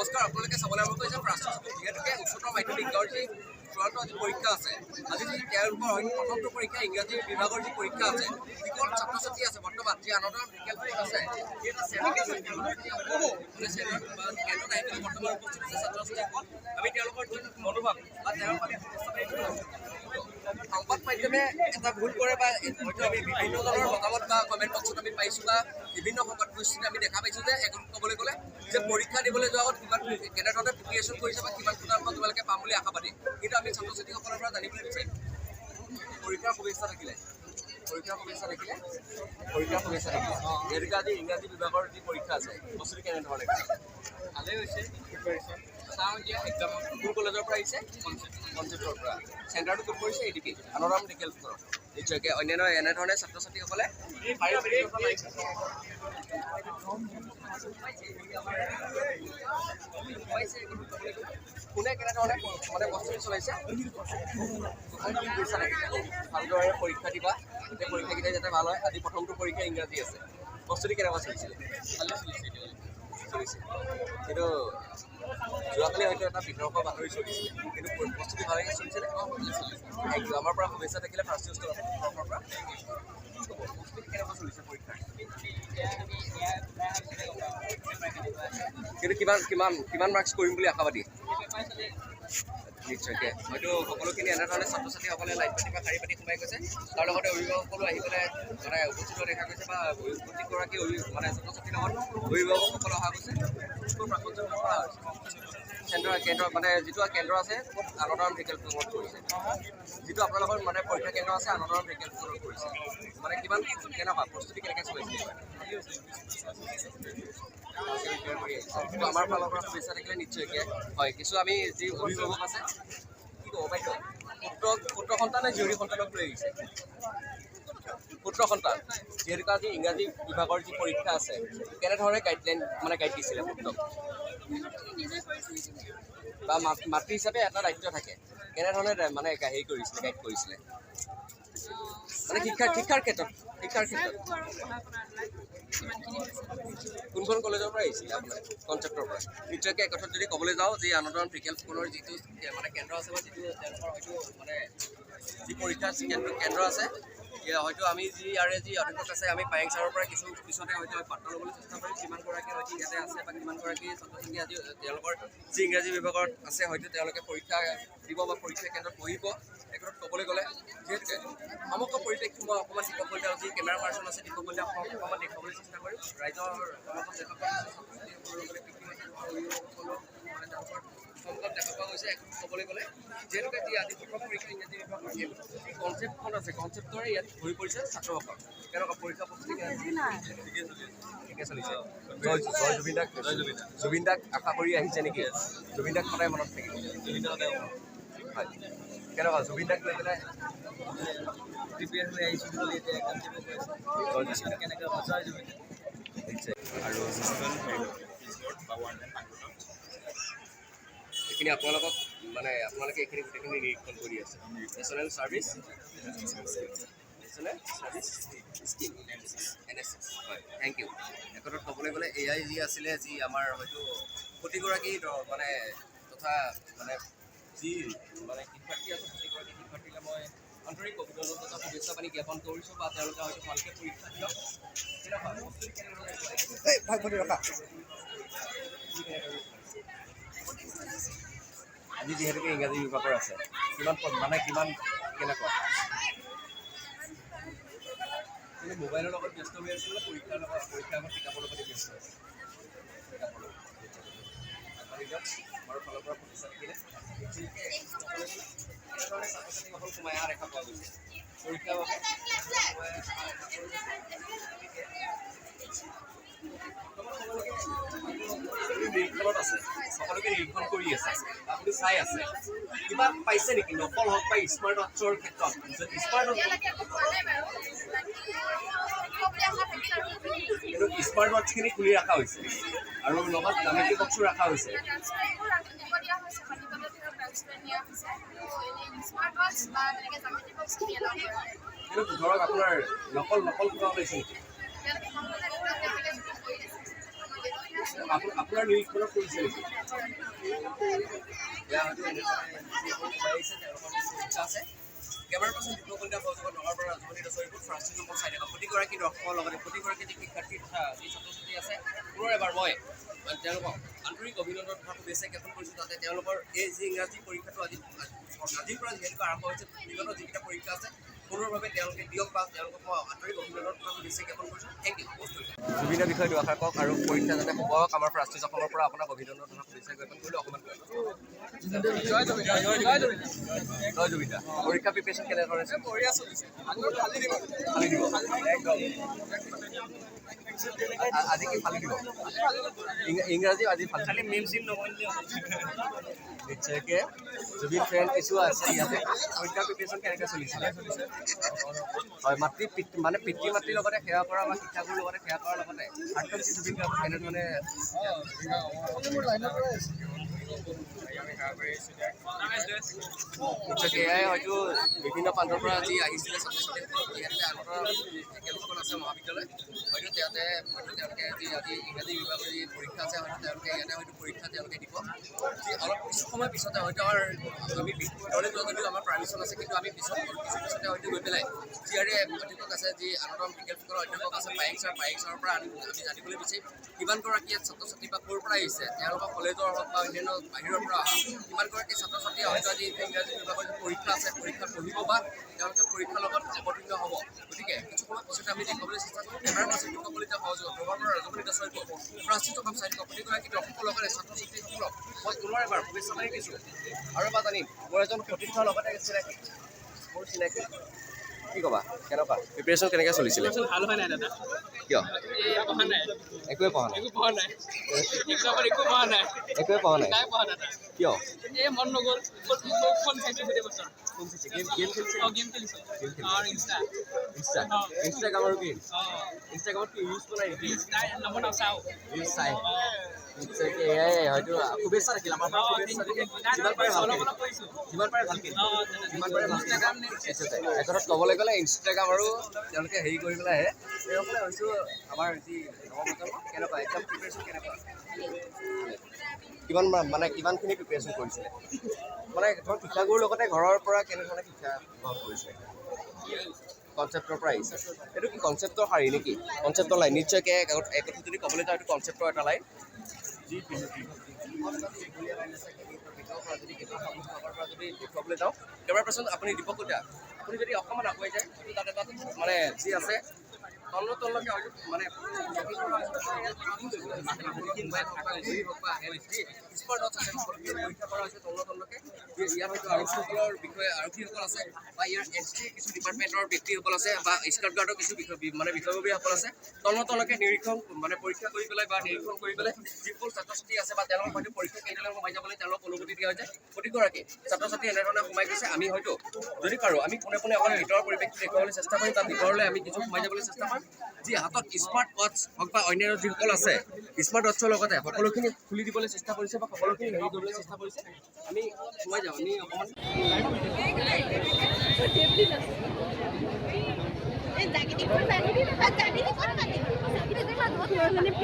নমস্কাৰ, আপোনালোকে চাবলৈ আৰম্ভ কৰিছে ৰাষ্ট্ৰীয় যিহেতুকে উচ্চতৰ মাধ্যমিকৰ যি চূড়ান্ত আজি পৰীক্ষা আছে, আজি যি তেওঁলোকৰ প্ৰথমটো পৰীক্ষা ইংৰাজী বিভাগৰ যি পৰীক্ষা আছে, যিসকল ছাত্ৰ ছাত্ৰী আছে বৰ্তমান যি আনন্দ বিকল্প আছে, সেই এটা কেন্দ্ৰত আহি পেলাই বৰ্তমান উপস্থিত আছে ছাত্ৰ ছাত্ৰীসকল। আমি তেওঁলোকৰ মনোভাৱ বা সংবাদ মাধ্যমে এটা ভুল কৰে বা হয়তো আমি বিভিন্ন ধৰণৰ মতামত বা কমেণ্ট বক্সত আমি পাইছোঁ বা বিভিন্ন সংবাদ পৰিস্থিতি আমি দেখা পাইছোঁ যে ক'বলৈ গ'লে যে পৰীক্ষা দিবলৈ যোৱাৰ আগত কিমান কেনেধৰণে প্ৰিপেৰেশ্যন কৰিছে বা কিমান শতাংশ তোমালোকে পাম বুলি আশাবাদী। কিন্তু আমি ছাত্ৰ ছাত্ৰীসকলৰ পৰা জানিবলৈ বিচাৰিম পৰীক্ষাৰ শুভেচ্ছা থাকিলে যিহেতুকে আজি ইংৰাজী বিভাগৰ যি পৰীক্ষা আছে বস্তুটো কেনেধৰণে ভালেই হৈছে প্ৰিপেৰেশ্যন চাওঁ এতিয়া এক্সামত কোন কলেজৰ পৰা আহিছে কনচেপ্টৰ পৰা চেণ্টাৰটো ক'ত পৰিছে ADP আনন্দৰাম ডিকেল স্কুলত নিশ্চয়কৈ অন্যান্য এনেধৰণে ছাত্ৰ ছাত্ৰীসকলে কোনে কেনেধৰণে মানে বস্তুটো চলাইছে ভালদৰে পৰীক্ষা দিবা গোটেই পৰীক্ষাকেইটা যাতে ভাল হয়। আজি প্ৰথমটো পৰীক্ষা ইংৰাজী আছে বস্তুটো কেনেকুৱা চলিছিলে ভালে চলিছে কিন্তু যোৱাকালি হয়তো এটা বিতৰ্ক বাতৰি চলিছিলে কিন্তু বস্তুটো ভালকৈ চলিছিলে আমাৰ পৰা শুভেচ্ছা থাকিলে ফাৰ্ষ্ট ইউজ তৰফৰ পৰা বস্তুটো কেনেকুৱা চলিছে পৰীক্ষা কিন্তু কিমান মাৰ্কছ কৰিম বুলি আশাবাদী নিশ্চয়কৈ হয়তো সকলোখিনি এনেধৰণে ছাত্ৰ ছাত্ৰীসকলে লাইন পাতি বা শাৰী পাতি সোমাই গৈছে তাৰ লগতে অভিভাৱকসকলো আহি পেলাই মানে উপস্থিত দেখা গৈছে বা প্ৰত্যেকগৰাকী মানে ছাত্ৰ ছাত্ৰীৰ লগত অভিভাৱকসকল অহা গৈছে কেন্দ্ৰ মানে যিটো কেন্দ্ৰ আছে আনন্দৰাম ডিকেল স্কুলত কৰিছে যিটো আপোনালোকৰ মানে পৰীক্ষা কেন্দ্ৰ আছে আনন্দৰাম ডিকেল স্কুলত কৰিছে মানে কিমান কেনেকুৱা প্ৰস্তুতি কেনেকৈ চলিছে আমাৰ ফালৰ পৰা শুভেচ্ছা থাকিলে নিশ্চয়কৈ হয় কিছু আমি যি অভিভাৱক আছে কি ক'ব বাইদেউ পুত্ৰ সন্তান নে জীয়ৰী সন্তানক লৈ আহিছে পুত্ৰ সন্তান যিহেতুকে আজি ইংৰাজী বিভাগৰ যি পৰীক্ষা আছে কেনেধৰণে গাইডলাইন মানে গাইড দিছিলে পুত্ৰক বা মাতৃ হিচাপে এটা দায়িত্ব থাকে কেনেধৰণে মানে হেৰি কৰিছিলে গাইড কৰিছিলে মানে শিক্ষাৰ ক্ষেত্ৰত কোনখন কলেজৰ পৰা আহিছিলে আপোনাৰ কনচেপ্টৰ পৰা নিশ্চয়কৈ এই কথাত যদি ক'বলৈ যাওঁ যে আনন্দৰাম ডিকেল স্কুলৰ যিটো মানে কেন্দ্ৰ আছে বা যিটো তেওঁলোকৰ হয়তো মানে যি পৰীক্ষা কেন্দ্ৰ আছে হয়তো আমি যি অধ্যক্ষ আছে আমি পায়েং ছাৰৰ পৰা কিছু পিছতে হয়তো বাৰ্তা ল'বলৈ চেষ্টা কৰিম কিমানগৰাকী হয়তো ইয়াতে আছে বা কিমানগৰাকী ছাত্ৰ ছাত্ৰী আজি তেওঁলোকৰ যি ইংৰাজী বিভাগত আছে হয়তো তেওঁলোকে পৰীক্ষা দিব বা পৰীক্ষা কেন্দ্ৰত বহিব একদম ক'বলৈ গ'লে যিহেতুকে সমগ্ৰ পৰিৱেশটো মই অকণমান দীপকবলীয়া যি কেমেৰা পাৰ্চন আছে দীপকবলীয়া অকণমান দেখুৱাবলৈ চেষ্টা কৰিম ৰাইজৰ সম্পদ দেখা পোৱা গৈছে এখন ক'বলৈ গ'লে যিহেতুকে যি আজি প্ৰথম পৰীক্ষা ইংৰাজী বিভাগৰ যি কনচেপ্টখন আছে কনচেপ্টৰে ইয়াত ভৰি পৰিছে ছাত্ৰসকল কেনেকুৱা পৰীক্ষা প্ৰস্তুতি ঠিকে চলিছে জুবিন দাক আশা কৰি আহিছে নেকি জুবিন দাক সদায় মনত থাকিব হয় কেনেকুৱা জুবিন দাক লৈ পেলাই প্ৰিপেয়াৰ হৈ আহিছোঁ বুলি কেনেকৈ সঁচা জুবিন আৰু এইখিনি আপোনালোকক মানে আপোনালোকে এইখিনি গোটেইখিনি নিৰীক্ষণ কৰি আছে নেশ্যনেল ছাৰ্ভিচ স্কিম NSS হয় থেংক ইউ একথা ক'বলৈ গ'লে এয়াই যি আছিলে যি আমাৰ হয়তো প্ৰতিগৰাকী মানে তথা মানে যি মানে শিক্ষাৰ্থী আছে প্ৰতিগৰাকী শিক্ষাৰ্থীলৈ মই আন্তৰিক অভিনন্দন তথা শুভেচ্ছা বাণী জ্ঞাপন কৰিছোঁ বা তেওঁলোকে হয়তো ভালকৈ পৰীক্ষা দিয়ক আজি যিহেতুকে ইংৰাজী বিভাগৰ আছে কিমান কেনেকুৱা কিন্তু মোবাইলৰ লগত ব্যস্ত হৈ আছিলে পৰীক্ষাৰ আগত কিতাপৰ লগত ব্যস্ত আছে আমাৰ ফালৰ পৰা প্ৰতিষ্ঠা থাকিলে এনেধৰণে ছাত্ৰ ছাত্ৰীসকল সোমাই অহা দেখা পোৱা গৈছে পৰীক্ষাৰ বাবে নিৰীক্ষণত আছে সকলোকে নিৰীক্ষণ কৰি আছে আপুনি চাই আছে কিবা পাইছে নেকি নকল হওক বা স্মাৰ্ট ৱাটছৰ ক্ষেত্ৰত স্মাৰ্ট কিন্তু স্মাৰ্ট ৱাটছখিনি খুলি ৰখা হৈছে আৰু লগত জ্যামিতি বক্সো ৰখা হৈছে কিন্তু ধৰক আপোনাৰ নকল কিবা ওলাইছে নেকি আপোনাৰ নিৰীক্ষণত কৰিছে নেকি? এয়া হয়তো এনেধৰণে আছে কেমেৰা পাৰ্চন দীপক কলিতা সহযোগত নগৰ পৰা ৰাজমণি দছৰিপুৰ ফ্ৰান্সিছ নম্বৰ চাই দেখা প্ৰতিগৰাকী দৰ্শকৰ লগতে প্ৰতিগৰাকী যি শিক্ষাৰ্থী তথা যি ছাত্ৰ ছাত্ৰী আছে পুনৰ এবাৰ মই তেওঁলোকক আন্তৰিক অভিনন্দন তথা শুভেচ্ছা জ্ঞাপন কৰিছোঁ যাতে তেওঁলোকৰ এই যি ইংৰাজী পৰীক্ষাটো আজিৰ পৰা যিহেতু আৰম্ভ হৈছে বিগত যিকেইটা পৰীক্ষা আছে পুনৰভাৱে তেওঁলোকে দিয়ক বা তেওঁলোকক মই আন্তৰিক অভিনন্দন তথা শুভেচ্ছা জ্ঞাপন কৰিছোঁ। Thank you. জুবিনৰ বিষয়ে দুআষাৰ কওক আৰু পৰীক্ষা যাতে শুভ হওক আমাৰ ফ্ৰান্সিছ অসমৰ পৰা আপোনাক অভিনন্দন তথা শুভেচ্ছা জ্ঞাপন কৰিলোঁ অকণমান জয় জুবিতা। পৰীক্ষা প্ৰিপেৰেশ্যন কেনেধৰণে ফালি দিব আজি কি ফালি দিব ইংৰাজী আজি ফালি মেম চিম নকৰিলে নিশ্চয়কৈ জুবিন ফ্ৰেণ্ড কিছু আছে ইয়াতে পৰীক্ষা প্ৰিপেৰেশ্যন কেনেকৈ চলিছে হয় পিতৃ মাতৃৰ লগতে সেৱা কৰা বা শিক্ষাগুৰুৰ লগতে সেৱা কৰাৰ লগতে আৰ্থিক জুবিন গাৰ্গক কেনেধৰণে নিশ্চয়কৈ এয়াই হয়তো বিভিন্ন প্ৰান্তৰ পৰা আজি আহিছিলে ছাত্ৰ ছাত্ৰীসকল ইয়াতে আন্তঃ আছে মহাবিদ্যালয় হয়তো তেওঁলোকে যি আজি ইংৰাজী বিভাগৰ যি পৰীক্ষা আছে হয়তো তেওঁলোকে ইয়াতে হয়তো পৰীক্ষা তেওঁলোকে দিব যি অলপ কিছু সময় পিছতে হয়তো আমি ভিতৰলৈ যোৱা যদিও আমাৰ পাৰ্মিশ্যন আছে কিন্তু আমি কিছু পিছতে হয়তো গৈ পেলাই যিয়াৰে অধ্যাপক আছে যি আনন্দৰাম বিজ্ঞান অধ্যাপক আছে পায়েং ছাৰৰ পৰা আমি জানিবলৈ বিচাৰিম কিমানগৰাকী ছাত্ৰ ছাত্ৰী বা ক'ৰ পৰা আহিছে তেওঁলোকৰ কলেজৰ হওক বা অন্যান্য বাহিৰৰ পৰা অহা কিমানগৰাকী ছাত্ৰ ছাত্ৰীয়ে হয়তো আজি ইংৰাজী বিভাগৰ যি পৰীক্ষা আছে পৰীক্ষাত পঢ়িব বা তেওঁলোকে পৰীক্ষাৰ লগত অৱতীৰ্ণ হ'ব গতিকে কিছু সময় পিছতে আমি দেখুৱাবলৈ চেষ্টা কৰিম কেমেৰা পাৰ্চন দীপক কলিতা সহযোগত নগৰ পৰা ৰাজমণি দছৰিপুৰ ফ্ৰান্সিছ অসম চাই থকা প্ৰতিগৰাকী দৰ্শকৰ লগতে ছাত্ৰ ছাত্ৰীসকলক মই পুনৰ এবাৰ শুভেচ্ছা মাৰি দিছোঁ আৰু এবাৰ জানিম মোৰ এজন সতীৰ্থৰ লগতে চিনাকি মোৰ চিনাকি কি ক'বা কেনেকুৱা প্ৰিপেৰেশ্যন কেনেকৈ চলিছিলে ভাল হয় নাই দাদা কিয় পঢ়া নাই একোৱে পঢ়া নাই একোৱে পঢ়া নাই কিয় এই মন নগ'ল ফোন চাইছোঁ গোটেই বছৰ গেম খেলিছে ইনষ্টাগ্ৰাম আৰু গেম ইনষ্টাগ্ৰামত কি ইউজ কৰা নেকি নবনাওঁ চাওঁ ৰিলছ চাই নিশ্চয়কৈ এয়াই হয়তো শুভেচ্ছা থাকিল আমাৰ পৰা শুভেচ্ছা থাকিল যিমান পাৰে ভালকৈ এখনত ক'বলৈ গ'লে ইনষ্টাগ্ৰাম আৰু তেওঁলোকে হেৰি কৰি পেলাই আহে সেইসকলে হয়তো আমাৰ যি নৱপ্ৰজন্ম কেনেকুৱা একদম প্ৰিপেৰেশ্যন কেনেকুৱা কিমানখিনি প্ৰিপেৰেশ্যন কৰিছিলে মানে ধৰক শিক্ষাগুৰুৰ লগতে ঘৰৰ পৰা কেনেধৰণে শিক্ষা গ্ৰহণ কৰিছিলে কনচেপ্টৰ পৰা আহিছে এইটো কি কনচেপ্টৰ শাৰী নেকি কনচেপ্টৰ লাইন নিশ্চয়কৈ একথা যদি ক'বলৈ যাওঁ এইটো কনচেপ্টৰ এটা লাইন যি যদি দেখুৱাবলৈ যাওঁ কেমেৰা পাৰ্চন আপুনি দীপক কলিতা আপুনি যদি অকণমান আগুৱাই যায় তাত এটা মানে যি আছে তললৈকে হয়তো মানে পৰীক্ষা কৰা হৈছে তললৈকে ইয়াত হয়তো আৰক্ষীসকলৰ বিষয়ে আৰক্ষীসকল আছে বা ইয়াৰ এছ কিছু ডিপাৰ্টমেণ্টৰ ব্যক্তিসকল আছে বা স্কাউট গাৰ্ডৰ কিছু বিষয়ববীয়াসকল আছে তললৈকে নিৰীক্ষণ পৰীক্ষা কৰি পেলাই বা নিৰীক্ষণ কৰি পেলাই যিসকল ছাত্ৰ ছাত্ৰী আছে বা তেওঁলোকৰ হয়তো পৰীক্ষা কেইটালৈ সোমাই যাবলৈ তেওঁলোকক অনুমতি দিয়া হৈছে প্ৰতিগৰাকী ছাত্ৰ ছাত্ৰী এনেধৰণে সোমাই গৈছে আমি হয়তো যদি পাৰোঁ আমি পোনে পোনে অকল ভিতৰৰ পৰিৱেশটো দেখুৱাবলৈ চেষ্টা কৰিম তাৰ ভিতৰলৈ আমি কিছু সোমাই যাবলৈ চেষ্টা কৰিম যি হাতত স্মাৰ্ট ৱাটছ হওক বা অন্যান্য যিসকল আছে স্মাৰ্ট ৱাটছৰ লগতে সকলোখিনি খুলি দিবলৈ চেষ্টা কৰিছে বা সকলোখিনি হেৰি কৰিবলৈ চেষ্টা কৰিছে আমি সোমাই যাওঁ আমি অকণমান